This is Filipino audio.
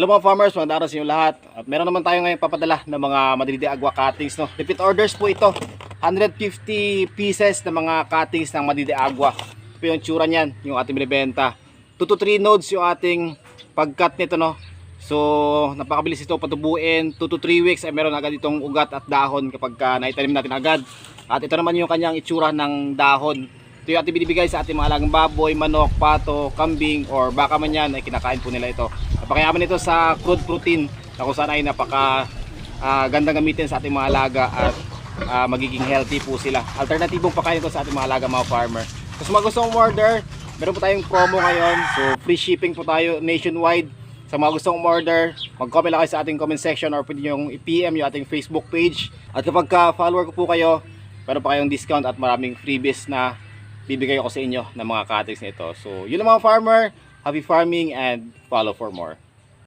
Hello mga farmers, magandang araw sa inyo lahat. At meron naman tayo ngayon papadala ng mga Madrid de Agua cuttings, no? Repeat orders po ito. 150 pieces ng mga cuttings ng Madrid de Agua. Ito po yung tsura niyan, yung ating binibenta. 2 to 3 nodes yung ating pag-cut nito, no? So, napakabilis ito patubuin. 2 to 3 weeks ay meron agad itong ugat at dahon kapag naitanim natin agad. At ito naman yung kanyang itsura ng dahon. Ito yung ating binibigay sa ating mga alagang baboy, manok, pato, kambing, or baka man yan ay kinakain po nila ito. Napakayaman ito sa crude protein na kung saan ay napaka gandang gamitin sa ating mga alaga at magiging healthy po sila. Alternatibong pakain ito sa ating mga alaga mga farmer. Kung mga gustong order, meron po tayong promo ngayon. So free shipping po tayo nationwide. Sa mga gustong order, mag-comment lang kayo sa ating comment section or pwede nyo i-PM yung ating Facebook page. At kapag follower ko po kayo, meron pa kayong discount at maraming freebies na bibigay ko sa inyo ng mga cuttings nito. So yun lang mga farmer, happy farming and follow for more.